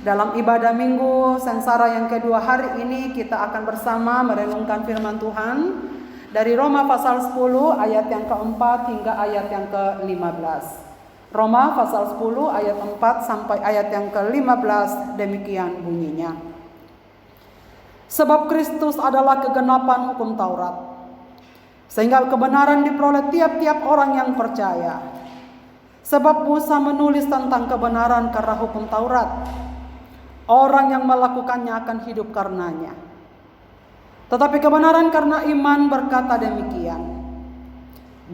Dalam ibadah minggu sengsara yang kedua hari ini kita akan bersama merenungkan firman Tuhan dari Roma pasal 10 ayat yang keempat hingga ayat yang ke-15. Roma pasal 10 ayat 4 sampai ayat yang ke-15, demikian bunyinya. Sebab Kristus adalah kegenapan hukum Taurat, sehingga kebenaran diperoleh tiap-tiap orang yang percaya. Sebab Musa menulis tentang kebenaran karena hukum Taurat. Orang yang melakukannya akan hidup karenanya. Tetapi kebenaran karena iman berkata demikian.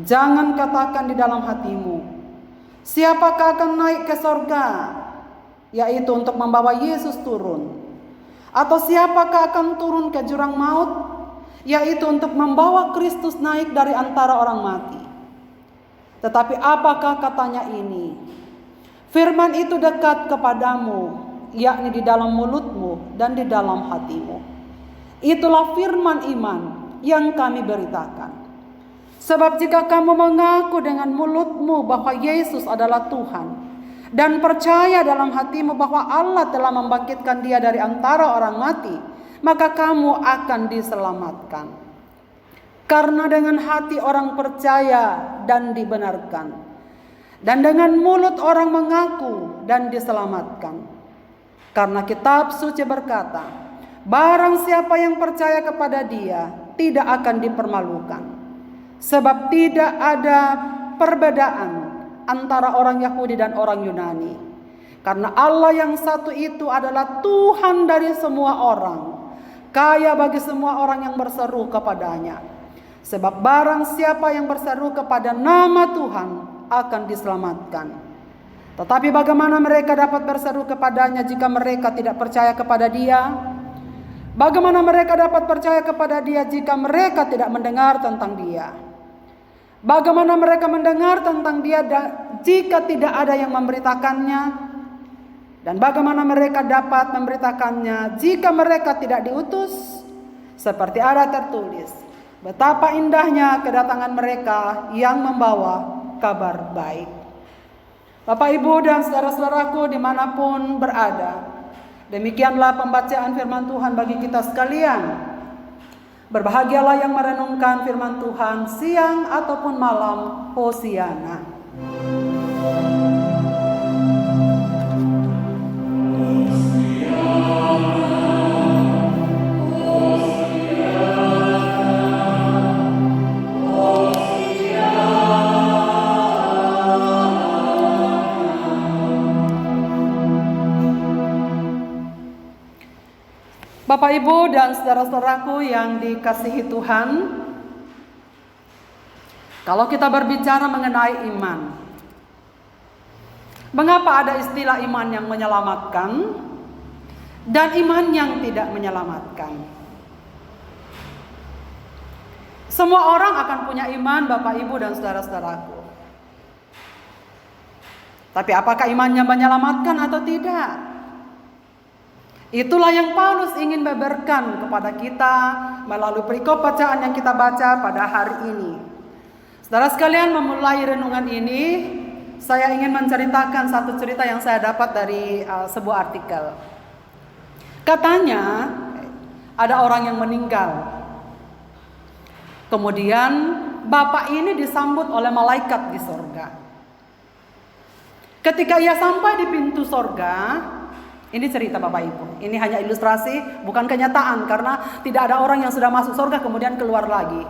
Jangan katakan di dalam hatimu, siapakah akan naik ke sorga, yaitu untuk membawa Yesus turun. Atau siapakah akan turun ke jurang maut, yaitu untuk membawa Kristus naik dari antara orang mati. Tetapi apakah katanya ini? Firman itu dekat kepadamu, yakni di dalam mulutmu dan di dalam hatimu. Itulah firman iman yang kami beritakan. Sebab jika kamu mengaku dengan mulutmu bahwa Yesus adalah Tuhan, dan percaya dalam hatimu bahwa Allah telah membangkitkan Dia dari antara orang mati, maka kamu akan diselamatkan. Karena dengan hati orang percaya dan dibenarkan, dan dengan mulut orang mengaku dan diselamatkan. Karena kitab suci berkata, barang siapa yang percaya kepada Dia tidak akan dipermalukan. Sebab tidak ada perbedaan antara orang Yahudi dan orang Yunani. Karena Allah yang satu itu adalah Tuhan dari semua orang, kaya bagi semua orang yang berseru kepadanya. Sebab barang siapa yang berseru kepada nama Tuhan akan diselamatkan. Tetapi bagaimana mereka dapat berseru kepadanya jika mereka tidak percaya kepada Dia? Bagaimana mereka dapat percaya kepada Dia jika mereka tidak mendengar tentang Dia? Bagaimana mereka mendengar tentang Dia jika tidak ada yang memberitakannya? Dan bagaimana mereka dapat memberitakannya jika mereka tidak diutus? Seperti ada tertulis, betapa indahnya kedatangan mereka yang membawa kabar baik. Bapak, Ibu, dan saudara-saudaraku dimanapun berada, demikianlah pembacaan firman Tuhan bagi kita sekalian. Berbahagialah yang merenungkan firman Tuhan siang ataupun malam. Hosiana. Bapak, Ibu, dan saudara-saudaraku yang dikasihi Tuhan, kalau kita berbicara mengenai iman, mengapa ada istilah iman yang menyelamatkan dan iman yang tidak menyelamatkan? Semua orang akan punya iman, Bapak, Ibu, dan saudara-saudaraku. Tapi apakah imannya menyelamatkan atau tidak? Itulah yang Paulus ingin beberkan kepada kita melalui perikop bacaan yang kita baca pada hari ini. Saudara sekalian, memulai renungan ini, saya ingin menceritakan satu cerita yang saya dapat dari sebuah artikel. Katanya ada orang yang meninggal. Kemudian bapak ini disambut oleh malaikat di sorga. Ketika ia sampai di pintu sorga, ini cerita Bapak Ibu, ini hanya ilustrasi, bukan kenyataan, karena tidak ada orang yang sudah masuk surga kemudian keluar lagi.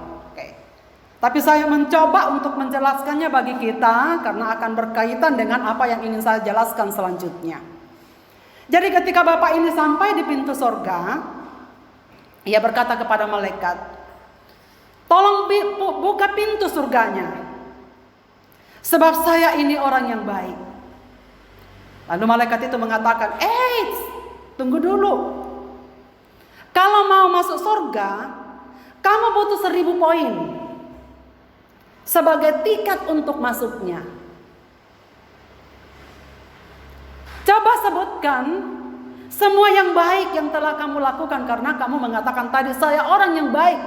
Tapi saya mencoba untuk menjelaskannya bagi kita, karena akan berkaitan dengan apa yang ingin saya jelaskan selanjutnya. Jadi ketika Bapak ini sampai di pintu surga, ia berkata kepada malaikat, tolong buka pintu surganya, sebab saya ini orang yang baik. Lalu malaikat itu mengatakan, tunggu dulu. Kalau mau masuk surga, kamu butuh 1000 poin sebagai tiket untuk masuknya. Coba sebutkan semua yang baik yang telah kamu lakukan, karena kamu mengatakan tadi, saya orang yang baik,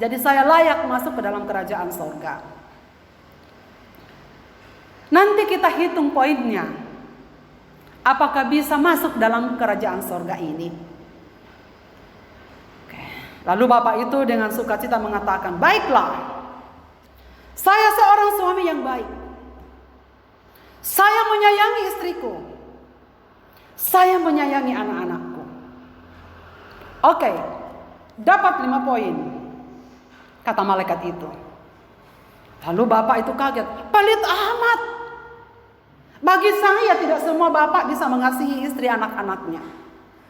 jadi saya layak masuk ke dalam kerajaan surga. Nanti kita hitung poinnya. apakah bisa masuk dalam kerajaan sorga ini? Oke. Lalu bapak itu dengan sukacita mengatakan, baiklah, saya seorang suami yang baik. Saya menyayangi istriku. Saya menyayangi anak-anakku. Oke, dapat 5 poin, kata malaikat itu. Lalu bapak itu kaget, pelit amat. Bagi saya tidak semua bapak bisa mengasihi istri anak-anaknya.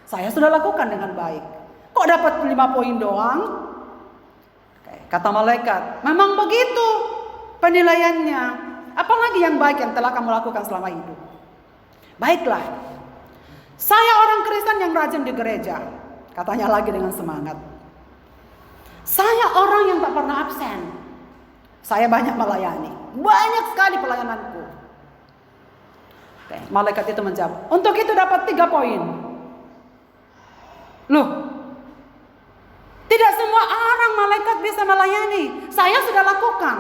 Saya sudah lakukan dengan baik. Kok dapat 5 poin doang? Oke, kata malaikat, memang begitu penilaiannya. Apalagi yang baik yang telah kamu lakukan selama hidup. Baiklah, saya orang Kristen yang rajin di gereja, katanya lagi dengan semangat. Saya orang yang tak pernah absen. Saya banyak melayani, banyak sekali pelayananku. Oke, malaikat itu menjawab, untuk itu dapat 3 poin. Loh, tidak semua orang malaikat bisa melayani. Saya sudah lakukan.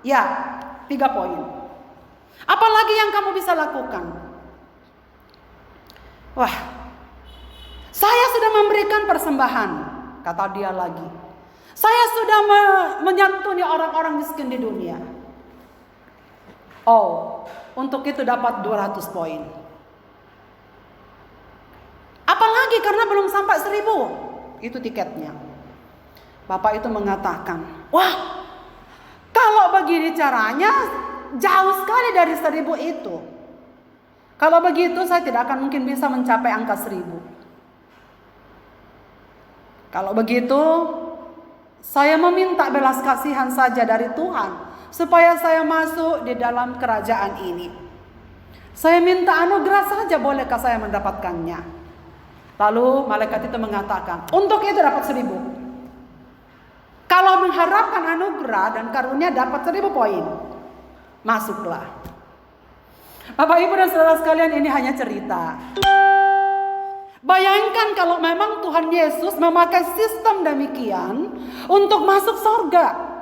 Ya, 3 poin. Apalagi yang kamu bisa lakukan? Wah, saya sudah memberikan persembahan, kata dia lagi. Saya sudah menyantuni orang-orang miskin di dunia. Oh, untuk itu dapat 200 poin. Apalagi karena belum sampai 1000. Itu tiketnya. Bapak itu mengatakan, wah, kalau begini caranya jauh sekali dari 1000 itu. Kalau begitu saya tidak akan mungkin bisa mencapai angka 1000. Kalau begitu saya meminta belas kasihan saja dari Tuhan supaya saya masuk di dalam kerajaan ini. Saya minta anugerah saja, bolehkah saya mendapatkannya? Lalu malaikat itu mengatakan, untuk itu dapat 1000. Kalau mengharapkan anugerah dan karunia dapat 1000 poin. Masuklah. Bapak Ibu dan saudara sekalian, ini hanya cerita. Bayangkan kalau memang Tuhan Yesus memakai sistem demikian untuk masuk surga.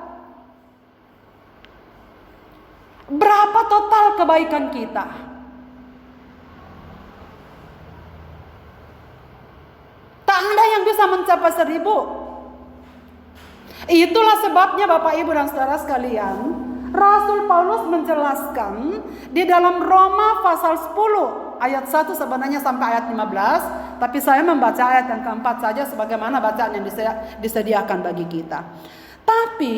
Berapa total kebaikan kita? Tak ada yang bisa mencapai 1000. Itulah sebabnya Bapak Ibu dan saudara sekalian, Rasul Paulus menjelaskan di dalam Roma pasal 10 ayat 1 sebenarnya sampai ayat 15, tapi saya membaca ayat yang keempat saja sebagaimana bacaan yang disediakan bagi kita. Tapi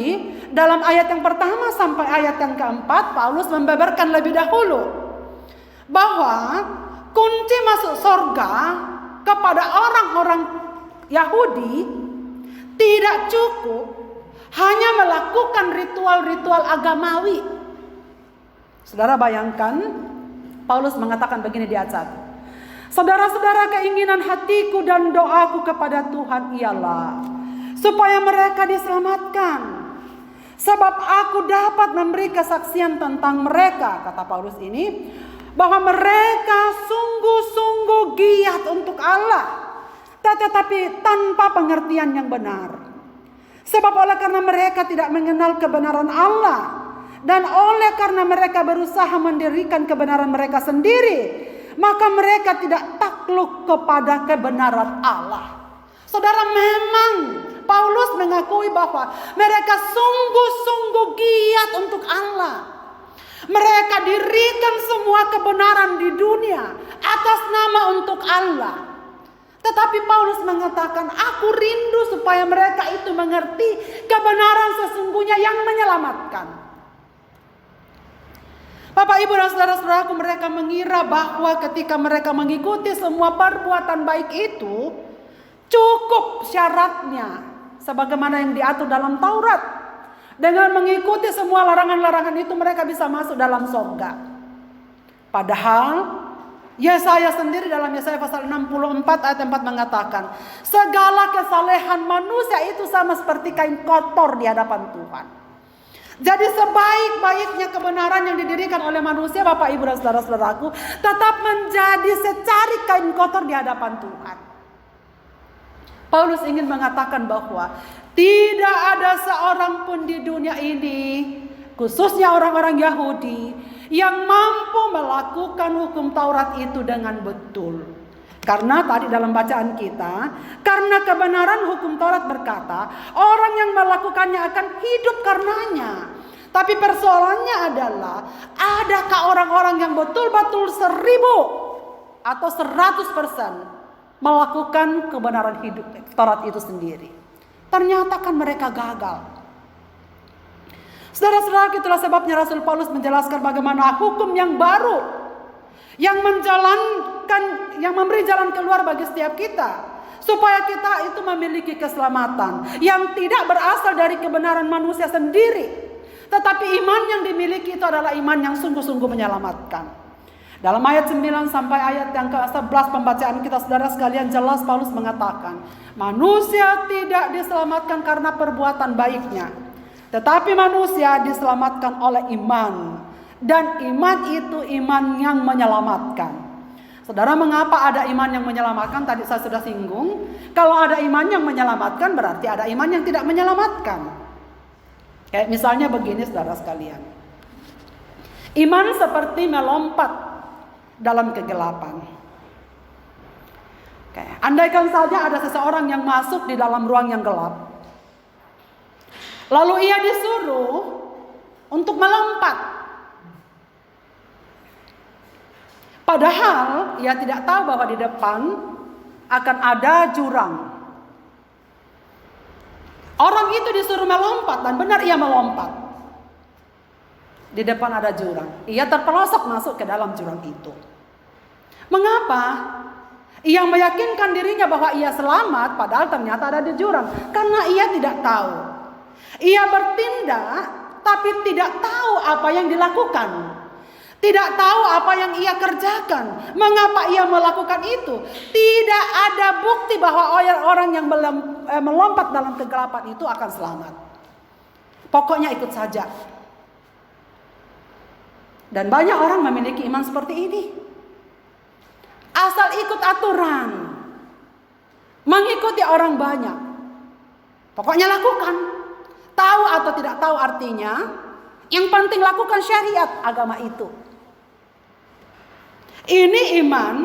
dalam ayat yang pertama sampai ayat yang keempat, Paulus membeberkan lebih dahulu bahwa kunci masuk surga kepada orang-orang Yahudi tidak cukup hanya melakukan ritual-ritual agamawi. Saudara bayangkan, Paulus mengatakan begini di ayat 1. Saudara-saudara, keinginan hatiku dan doaku kepada Tuhan ialah supaya mereka diselamatkan. Sebab aku dapat memberi kesaksian tentang mereka, kata Paulus ini, bahwa mereka sungguh-sungguh giat untuk Allah, tetapi tanpa pengertian yang benar. Sebab oleh karena mereka tidak mengenal kebenaran Allah, dan oleh karena mereka berusaha mendirikan kebenaran mereka sendiri, maka mereka tidak takluk kepada kebenaran Allah. Saudara, memang Paulus mengakui bahwa mereka sungguh-sungguh giat untuk Allah. Mereka dirikan semua kebenaran di dunia atas nama untuk Allah. Tetapi Paulus mengatakan, aku rindu supaya mereka itu mengerti kebenaran sesungguhnya yang menyelamatkan. Bapak, Ibu, dan saudara-saudaraku, mereka mengira bahwa ketika mereka mengikuti semua perbuatan baik itu, cukup syaratnya sebagaimana yang diatur dalam Taurat. Dengan mengikuti semua larangan-larangan itu mereka bisa masuk dalam surga. Padahal Yesaya sendiri dalam Yesaya pasal 64 ayat 4 mengatakan, segala kesalehan manusia itu sama seperti kain kotor di hadapan Tuhan. Jadi sebaik-baiknya kebenaran yang didirikan oleh manusia, Bapak, Ibu, dan saudara-saudaraku, tetap menjadi secari kain kotor di hadapan Tuhan. Paulus ingin mengatakan bahwa tidak ada seorang pun di dunia ini, khususnya orang-orang Yahudi, yang mampu melakukan hukum Taurat itu dengan betul. Karena tadi dalam bacaan kita, karena kebenaran hukum Taurat berkata, orang yang melakukannya akan hidup karenanya. Tapi persoalannya adalah, adakah orang-orang yang betul-betul 1000 atau 100% melakukan kebenaran hidup Taurat itu sendiri? Ternyata kan mereka gagal. Saudara-saudara, itulah sebabnya Rasul Paulus menjelaskan bagaimana hukum yang baru yang memberi jalan keluar bagi setiap kita, supaya kita itu memiliki keselamatan yang tidak berasal dari kebenaran manusia sendiri, tetapi iman yang dimiliki itu adalah iman yang sungguh-sungguh menyelamatkan. Dalam ayat 9 sampai ayat yang ke-11 pembacaan kita, saudara sekalian, jelas Paulus mengatakan, manusia tidak diselamatkan karena perbuatan baiknya, tetapi manusia diselamatkan oleh iman. Dan iman itu iman yang menyelamatkan. Saudara, mengapa ada iman yang menyelamatkan? Tadi saya sudah singgung. Kalau ada iman yang menyelamatkan, berarti ada iman yang tidak menyelamatkan. Kayak misalnya begini, saudara sekalian. Iman seperti melompat dalam kegelapan. Andaikan saja ada seseorang yang masuk di dalam ruang yang gelap, lalu ia disuruh untuk melompat. Padahal ia tidak tahu bahwa di depan akan ada jurang. Orang itu disuruh melompat, dan benar ia melompat. Di depan ada jurang. Ia terperosok masuk ke dalam jurang itu. Mengapa? Ia meyakinkan dirinya bahwa ia selamat, padahal ternyata ada di jurang. Karena ia tidak tahu. Ia bertindak, tapi tidak tahu apa yang dilakukan. Tidak tahu apa yang ia kerjakan. Mengapa ia melakukan itu? Tidak ada bukti bahwa orang yang melompat dalam kegelapan itu akan selamat. Pokoknya ikut saja. Dan banyak orang memiliki iman seperti ini. Asal ikut aturan. Mengikuti orang banyak. Pokoknya lakukan. Tahu atau tidak tahu artinya, yang penting lakukan syariat agama itu. Ini iman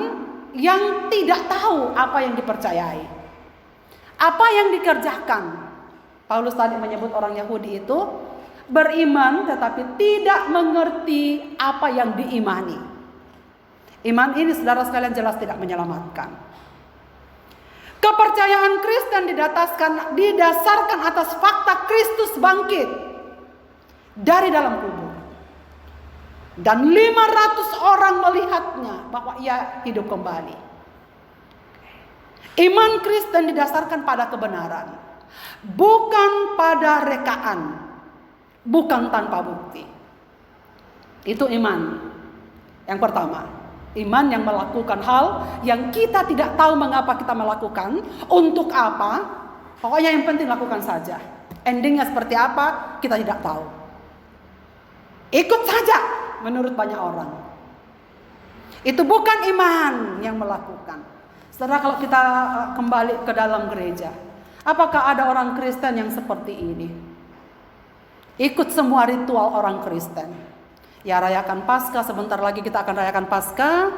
yang tidak tahu apa yang dipercayai, apa yang dikerjakan. Paulus tadi menyebut orang Yahudi itu beriman tetapi tidak mengerti apa yang diimani. Iman ini, saudara sekalian, jelas tidak menyelamatkan. Kepercayaan Kristen didasarkan atas fakta Kristus bangkit dari dalam kubur. Dan 500 orang melihatnya bahwa ia hidup kembali. Iman Kristen didasarkan pada kebenaran, bukan pada rekaan, bukan tanpa bukti. Itu iman yang pertama. Iman yang melakukan hal yang kita tidak tahu mengapa kita melakukan, untuk apa. Pokoknya yang penting lakukan saja. Endingnya seperti apa kita tidak tahu. Ikut saja. Menurut banyak orang, itu bukan iman yang melakukan. Setelah kalau kita kembali ke dalam gereja, apakah ada orang Kristen yang seperti ini? Ikut semua ritual orang Kristen. Ya, rayakan Paskah, sebentar lagi kita akan rayakan Paskah.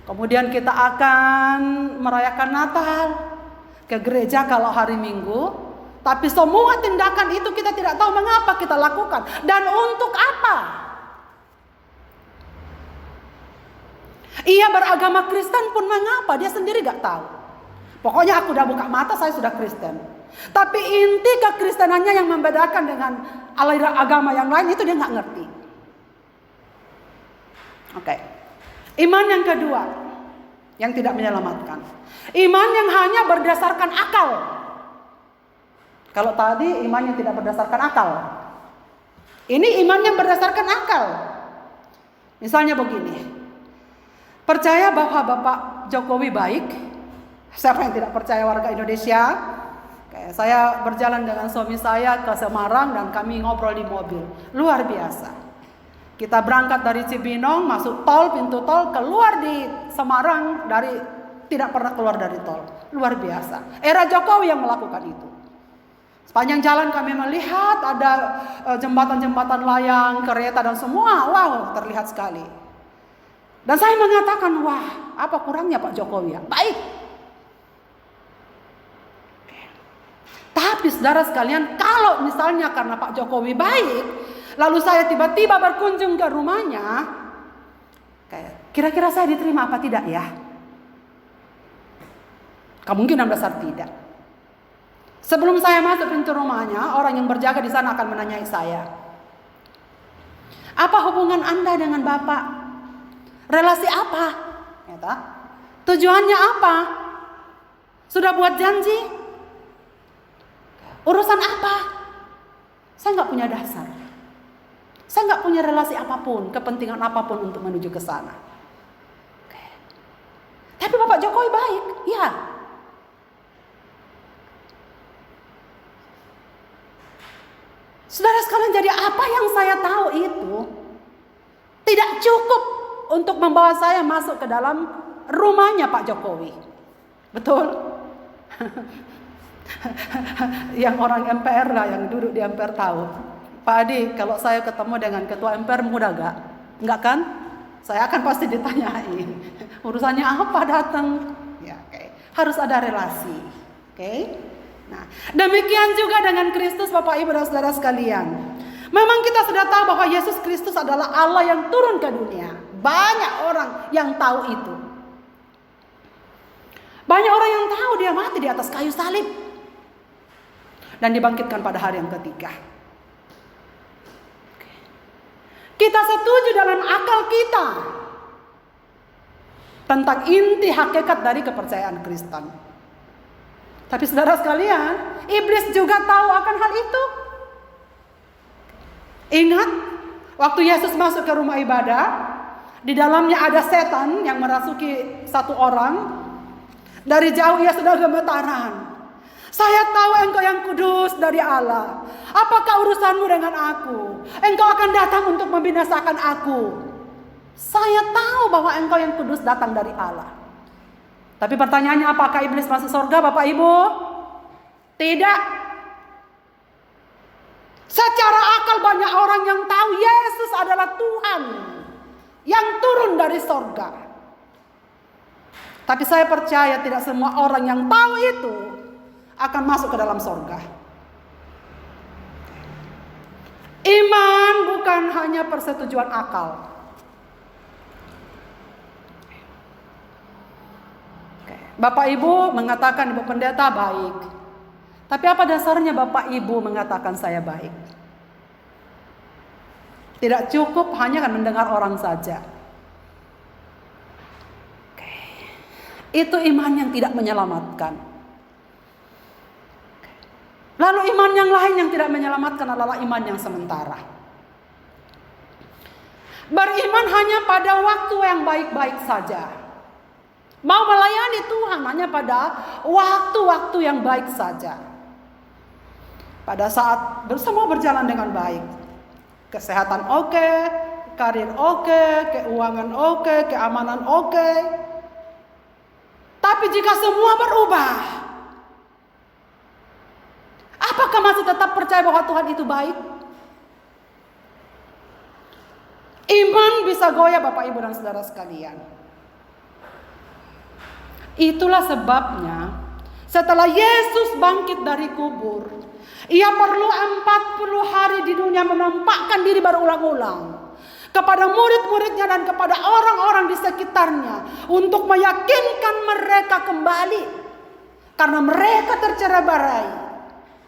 Kemudian kita akan merayakan Natal. Ke gereja kalau hari Minggu. Tapi semua tindakan itu kita tidak tahu mengapa kita lakukan. Dan untuk apa? Ia beragama Kristen pun mengapa? Dia sendiri gak tahu. Pokoknya aku udah buka mata, saya sudah Kristen. Tapi inti kekristenannya yang membedakan dengan aliran agama yang lain itu dia gak ngerti. Oke. Iman yang kedua yang tidak menyelamatkan. Iman yang hanya berdasarkan akal. Kalau tadi iman yang tidak berdasarkan akal. Ini iman yang berdasarkan akal. Misalnya begini. Percaya bahwa Bapak Jokowi baik. Siapa yang tidak percaya, warga Indonesia? Saya berjalan dengan suami saya ke Semarang dan kami ngobrol di mobil. Luar biasa. Kita berangkat dari Cibinong, masuk tol, pintu tol, keluar di Semarang tidak pernah keluar dari tol. Luar biasa. Era Jokowi yang melakukan itu. Sepanjang jalan kami melihat ada jembatan-jembatan layang, kereta dan semua. Wow, terlihat sekali. Dan saya mengatakan, wah, apa kurangnya Pak Jokowi ya? Baik. Tapi saudara sekalian, kalau misalnya karena Pak Jokowi baik, lalu saya tiba-tiba berkunjung ke rumahnya, kira-kira saya diterima apa tidak ya? Kemungkinan besar tidak. Sebelum saya masuk pintu rumahnya, orang yang berjaga di sana akan menanyai saya, apa hubungan Anda dengan Bapak? Relasi apa? Tujuannya apa? Sudah buat janji? Urusan apa? Saya nggak punya dasar. Saya nggak punya relasi apapun, kepentingan apapun untuk menuju ke sana. Tapi Bapak Jokowi baik, ya. Saudara sekalian, jadi apa yang saya tahu itu tidak cukup untuk membawa saya masuk ke dalam rumahnya Pak Jokowi. Betul? Yang orang MPR lah, yang duduk di MPR tahu. Pak Adi, kalau saya ketemu dengan ketua MPR mudah gak? Enggak kan? Saya akan pasti ditanyai. Urusannya apa datang? Ya, okay. Harus ada relasi. Oke? Okay? Nah, demikian juga dengan Kristus, Bapak Ibu dan Saudara sekalian. Memang kita sudah tahu bahwa Yesus Kristus adalah Allah yang turun ke dunia. Banyak orang yang tahu itu. Banyak orang yang tahu dia mati di atas kayu salib dan dibangkitkan pada hari yang ketiga. Kita setuju dalam akal kita tentang inti hakikat dari kepercayaan Kristen. Tapi saudara sekalian, iblis juga tahu akan hal itu. Ingat, waktu Yesus masuk ke rumah ibadah, di dalamnya ada setan yang merasuki satu orang. Dari jauh ia sudah gemetaran. Saya tahu engkau yang kudus dari Allah. Apakah urusanmu dengan aku? Engkau akan datang untuk membinasakan aku. Saya tahu bahwa engkau yang kudus datang dari Allah. Tapi pertanyaannya, apakah iblis masuk surga, Bapak Ibu? Tidak. Secara akal banyak orang yang tahu Yesus adalah Tuhan yang turun dari surga. Tapi saya percaya tidak semua orang yang tahu itu akan masuk ke dalam surga. Iman bukan hanya persetujuan akal. Bapak Ibu mengatakan Ibu Pendeta baik. Tapi apa dasarnya Bapak Ibu mengatakan saya baik? Tidak cukup hanya kan mendengar orang saja. Itu iman yang tidak menyelamatkan. Lalu iman yang lain yang tidak menyelamatkan adalah iman yang sementara. Beriman hanya pada waktu yang baik-baik saja. Mau melayani Tuhan hanya pada waktu-waktu yang baik saja. Pada saat semua berjalan dengan baik. Kesehatan oke, karir oke, keuangan oke, keamanan oke. Tapi jika semua berubah, apakah masih tetap percaya bahwa Tuhan itu baik? Iman bisa goyah Bapak Ibu dan Saudara sekalian. Itulah sebabnya setelah Yesus bangkit dari kubur, ia perlu 40 hari di dunia menampakkan diri berulang-ulang kepada murid-muridnya dan kepada orang-orang di sekitarnya untuk meyakinkan mereka kembali, karena mereka tercerai-berai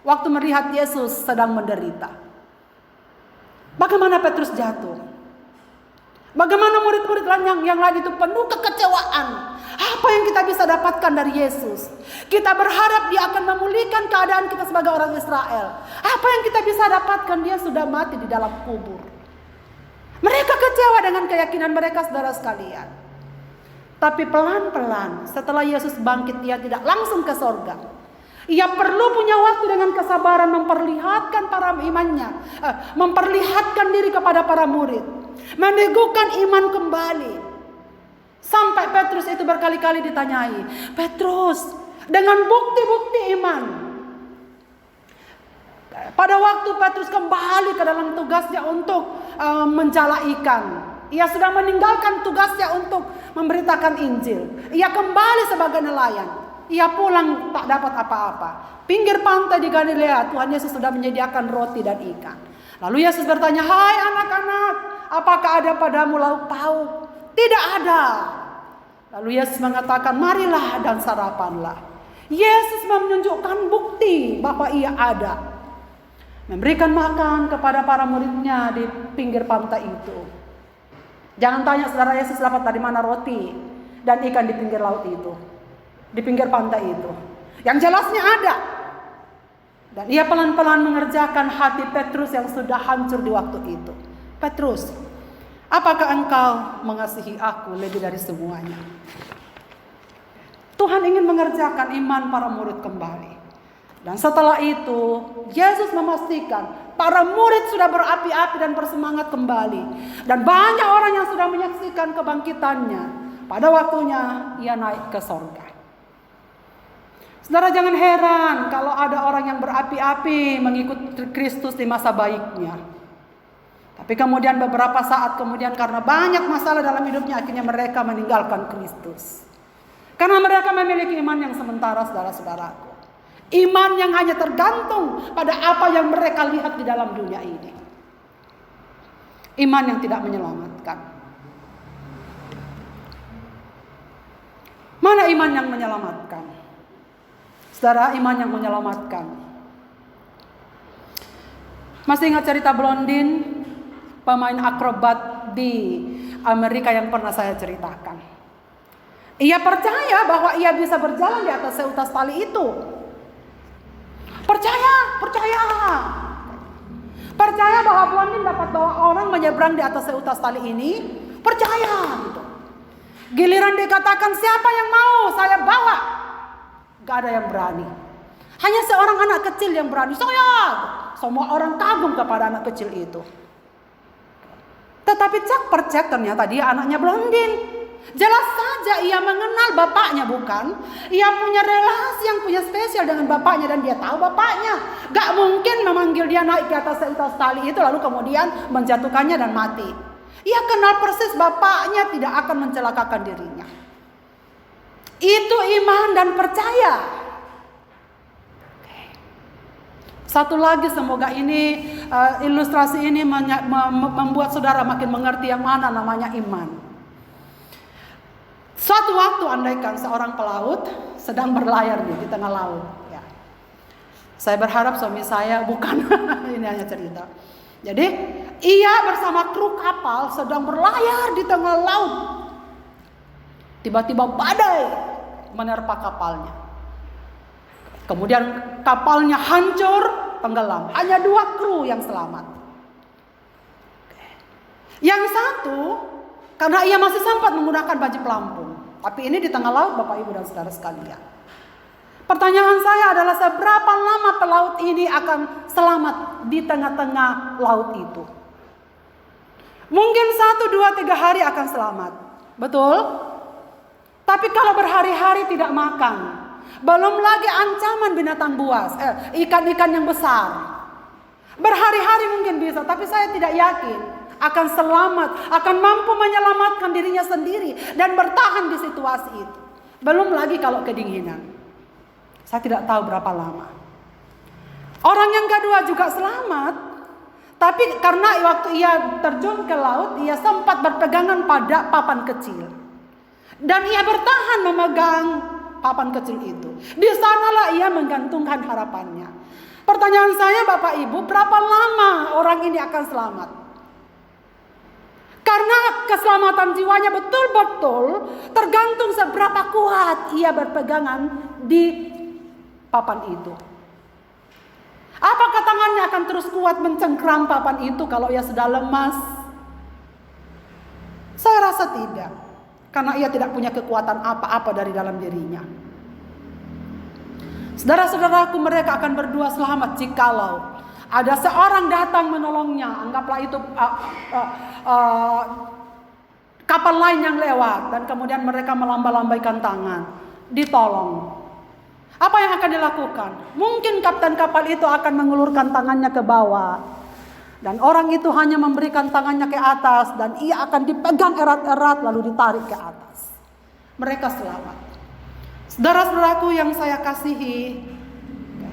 waktu melihat Yesus sedang menderita. Bagaimana Petrus jatuh? Bagaimana murid-murid yang lain itu penuh kekecewaan? Apa yang kita bisa dapatkan dari Yesus? Kita berharap dia akan memulihkan keadaan kita sebagai orang Israel. Apa yang kita bisa dapatkan? Dia sudah mati di dalam kubur. Mereka kecewa dengan keyakinan mereka, saudara sekalian. Tapi pelan-pelan setelah Yesus bangkit, ia tidak langsung ke sorga. Ia perlu punya waktu dengan kesabaran memperlihatkan para imannya, memperlihatkan diri kepada para murid, meneguhkan iman kembali. Sampai Petrus itu berkali-kali ditanyai, Petrus, dengan bukti-bukti iman, Pada waktu Petrus kembali ke dalam tugasnya untuk menjala ikan, ia sudah meninggalkan tugasnya untuk memberitakan Injil. Ia kembali sebagai nelayan. Ia pulang tak dapat apa-apa. Pinggir pantai di Galilea, Tuhan Yesus sudah menyediakan roti dan ikan. Lalu Yesus bertanya, "Hai anak-anak, apakah ada padamu lauk pauk?" "Tidak ada." Lalu Yesus mengatakan, "Marilah dan sarapanlah." Yesus menunjukkan bukti bahwa ia ada. Memberikan makan kepada para muridnya di pinggir pantai itu. Jangan tanya saudara, Yesus dapat dari mana roti dan ikan di pinggir laut itu, di pinggir pantai itu. Yang jelasnya ada. Dan ia pelan-pelan mengerjakan hati Petrus yang sudah hancur di waktu itu. "Petrus, apakah engkau mengasihi aku lebih dari semuanya?" Tuhan ingin mengerjakan iman para murid kembali. Dan setelah itu, Yesus memastikan para murid sudah berapi-api dan bersemangat kembali. Dan banyak orang yang sudah menyaksikan kebangkitannya. Pada waktunya, ia naik ke sorga. Saudara, jangan heran kalau ada orang yang berapi-api mengikuti Kristus di masa baiknya. Tapi kemudian beberapa saat kemudian karena banyak masalah dalam hidupnya, akhirnya mereka meninggalkan Kristus. Karena mereka memiliki iman yang sementara, saudara-saudaraku. Iman yang hanya tergantung pada apa yang mereka lihat di dalam dunia ini. Iman yang tidak menyelamatkan. Mana iman yang menyelamatkan? Saudara, iman yang menyelamatkan. Masih ingat cerita Blondin, pemain akrobat di Amerika yang pernah saya ceritakan? Ia percaya bahwa ia bisa berjalan di atas seutas tali itu. Percaya bahwa Blondin dapat bawa orang menyeberang di atas seutas tali ini. Percaya gitu. Giliran dikatakan siapa yang mau saya bawa, gak ada yang berani. Hanya seorang anak kecil yang berani. Semua orang kagum kepada anak kecil itu. Tetapi cak percek ternyata dia anaknya Blondin. Jelas saja ia mengenal bapaknya, bukan? Ia punya relasi yang punya spesial dengan bapaknya dan dia tahu bapaknya. Gak mungkin memanggil dia naik ke atas seutas tali itu lalu kemudian menjatuhkannya dan mati. Ia kenal persis bapaknya tidak akan mencelakakan dirinya. Itu iman dan percaya. Satu lagi, semoga ini ilustrasi ini membuat saudara makin mengerti yang mana namanya iman. Suatu waktu andaikan seorang pelaut sedang berlayar di tengah laut. Ya. Saya berharap suami saya bukan, ini hanya cerita. Jadi ia bersama kru kapal sedang berlayar di tengah laut. Tiba-tiba badai menerpa kapalnya. Kemudian kapalnya hancur, tenggelam. Hanya 2 kru yang selamat. Yang satu, karena ia masih sempat menggunakan baju pelampung. Tapi ini di tengah laut, Bapak Ibu dan Saudara sekalian. Pertanyaan saya adalah seberapa lama pelaut ini akan selamat di tengah-tengah laut itu? Mungkin 1, 2, 3 hari akan selamat. Betul? Tapi kalau berhari-hari tidak makan, belum lagi ancaman binatang buas, ikan-ikan yang besar. Berhari-hari mungkin bisa, tapi saya tidak yakin akan selamat, akan mampu menyelamatkan dirinya sendiri dan bertahan di situasi itu. Belum lagi kalau kedinginan. Saya tidak tahu berapa lama. Orang yang kedua juga selamat, tapi karena waktu ia terjun ke laut, ia sempat berpegangan pada papan kecil. Dan ia bertahan memegang papan kecil itu. Di sanalah ia menggantungkan harapannya. Pertanyaan saya, Bapak Ibu, berapa lama orang ini akan selamat? Karena keselamatan jiwanya betul-betul tergantung seberapa kuat ia berpegangan di papan itu. Apakah tangannya akan terus kuat mencengkram papan itu kalau ia sudah lemas? Saya rasa tidak. Karena ia tidak punya kekuatan apa-apa dari dalam dirinya. Saudara-saudaraku, mereka akan berdua selamat jikalau ada seorang datang menolongnya. Anggaplah itu kapal lain yang lewat dan kemudian mereka melamba-lambaikan tangan, ditolong. Apa yang akan dilakukan? Mungkin kapten kapal itu akan mengulurkan tangannya ke bawah. Dan orang itu hanya memberikan tangannya ke atas. Dan ia akan dipegang erat-erat lalu ditarik ke atas. Mereka selamat. Saudara-saudaraku yang saya kasihi,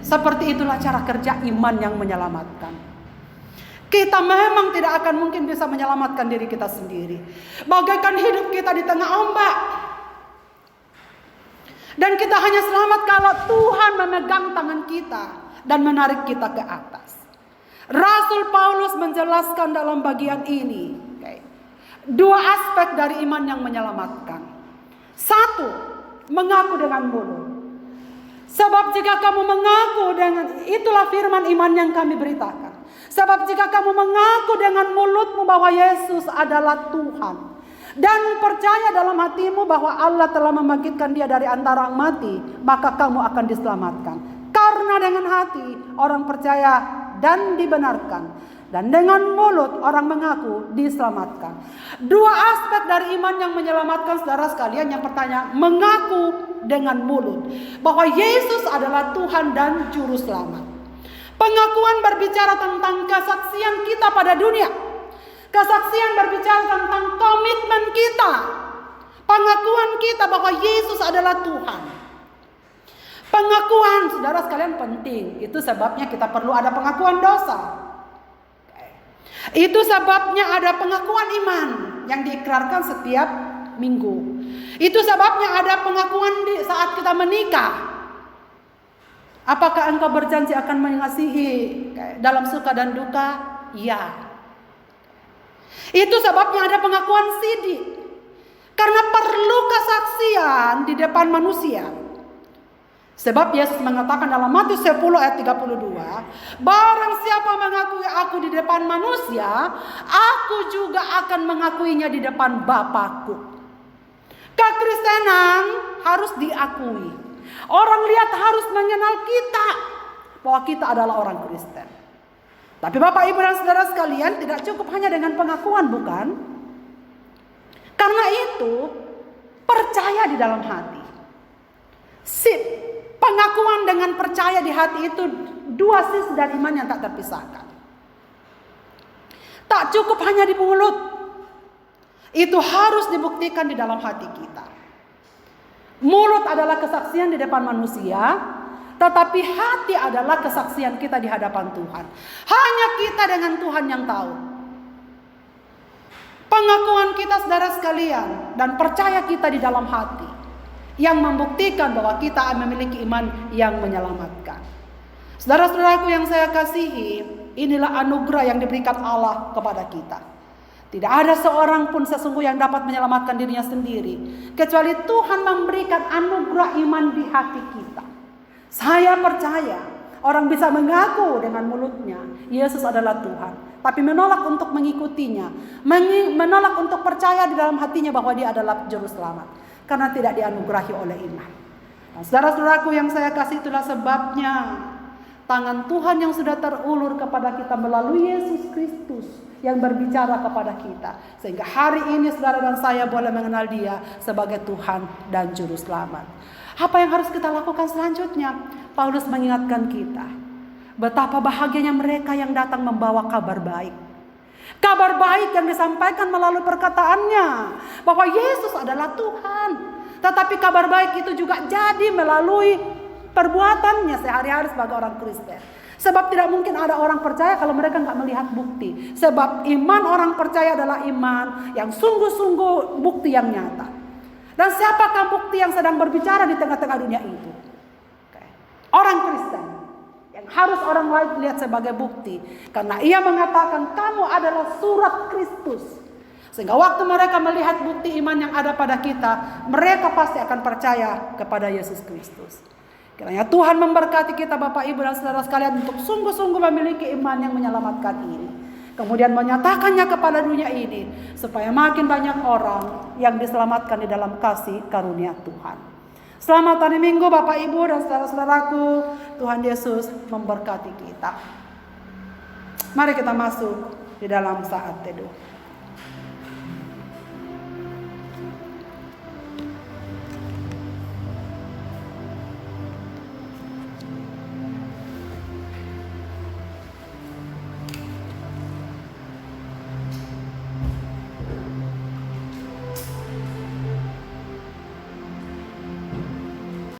seperti itulah cara kerja iman yang menyelamatkan. Kita memang tidak akan mungkin bisa menyelamatkan diri kita sendiri. Bagaikan hidup kita di tengah ombak. Dan kita hanya selamat kalau Tuhan memegang tangan kita dan menarik kita ke atas. Rasul Paulus menjelaskan dalam bagian ini, dua aspek dari iman yang menyelamatkan. Satu, mengaku dengan mulut. Sebab jika kamu mengaku dengan, itulah firman iman yang kami beritakan. Sebab jika kamu mengaku dengan mulutmu bahwa Yesus adalah Tuhan, dan percaya dalam hatimu bahwa Allah telah membangkitkan dia dari antara orang mati, maka kamu akan diselamatkan. Karena dengan hati orang percaya dan dibenarkan, dan dengan mulut orang mengaku diselamatkan. Dua aspek dari iman yang menyelamatkan, saudara sekalian. Yang pertama, mengaku dengan mulut bahwa Yesus adalah Tuhan dan Juru Selamat. Pengakuan berbicara tentang kesaksian kita pada dunia. Kesaksian berbicara tentang komitmen kita. Pengakuan kita bahwa Yesus adalah Tuhan. Pengakuan, saudara sekalian, penting. Itu sebabnya kita perlu ada pengakuan dosa. Itu sebabnya ada pengakuan iman yang diikrarkan setiap minggu. Itu sebabnya ada pengakuan saat kita menikah. Apakah engkau berjanji akan mengasihi dalam suka dan duka? Ya. Itu sebabnya ada pengakuan sidik. Karena perlu kesaksian di depan manusia. Sebab Yesus mengatakan dalam Matius 10 ayat 32, barang siapa mengakui aku di depan manusia, aku juga akan mengakuinya di depan Bapakku. Kekristenan harus diakui. Orang lihat harus mengenal kita bahwa kita adalah orang Kristen. Tapi Bapak Ibu dan Saudara sekalian, tidak cukup hanya dengan pengakuan, bukan? Karena itu percaya di dalam hati. Pengakuan dengan percaya di hati itu dua sisi dari iman yang tak terpisahkan. Tak cukup hanya di mulut. Itu harus dibuktikan di dalam hati kita. Mulut adalah kesaksian di depan manusia, tetapi hati adalah kesaksian kita di hadapan Tuhan. Hanya kita dengan Tuhan yang tahu. Pengakuan kita, saudara sekalian, dan percaya kita di dalam hati, yang membuktikan bahwa kita memiliki iman yang menyelamatkan. Saudara-saudaraku yang saya kasihi, inilah anugerah yang diberikan Allah kepada kita. Tidak ada seorang pun sesungguhnya yang dapat menyelamatkan dirinya sendiri, kecuali Tuhan memberikan anugerah iman di hati kita. Saya percaya orang bisa mengaku dengan mulutnya Yesus adalah Tuhan, tapi menolak untuk mengikutinya, menolak untuk percaya di dalam hatinya bahwa dia adalah Juru Selamat, karena tidak dianugerahi oleh iman. Nah, saudara-saudaraku yang saya kasih, itulah sebabnya tangan Tuhan yang sudah terulur kepada kita melalui Yesus Kristus yang berbicara kepada kita, sehingga hari ini saudara dan saya boleh mengenal dia sebagai Tuhan dan Juru Selamat. Apa yang harus kita lakukan selanjutnya? Paulus mengingatkan kita betapa bahagianya mereka yang datang membawa kabar baik. Kabar baik yang disampaikan melalui perkataannya bahwa Yesus adalah Tuhan. Tetapi kabar baik itu juga jadi melalui perbuatannya sehari-hari sebagai orang Kristen. Sebab tidak mungkin ada orang percaya kalau mereka nggak melihat bukti. Sebab iman orang percaya adalah iman yang sungguh-sungguh, bukti yang nyata. Dan siapakah bukti yang sedang berbicara di tengah-tengah dunia itu? Orang Kristen yang harus orang lain lihat sebagai bukti. Karena ia mengatakan kamu adalah surat Kristus. Sehingga waktu mereka melihat bukti iman yang ada pada kita, mereka pasti akan percaya kepada Yesus Kristus. Kiranya Tuhan memberkati kita Bapak Ibu dan Saudara sekalian untuk sungguh-sungguh memiliki iman yang menyelamatkan ini. Kemudian menyatakannya kepada dunia ini supaya makin banyak orang yang diselamatkan di dalam kasih karunia Tuhan. Selamat hari Minggu Bapak Ibu dan saudara-saudaraku. Tuhan Yesus memberkati kita. Mari kita masuk di dalam saat teduh.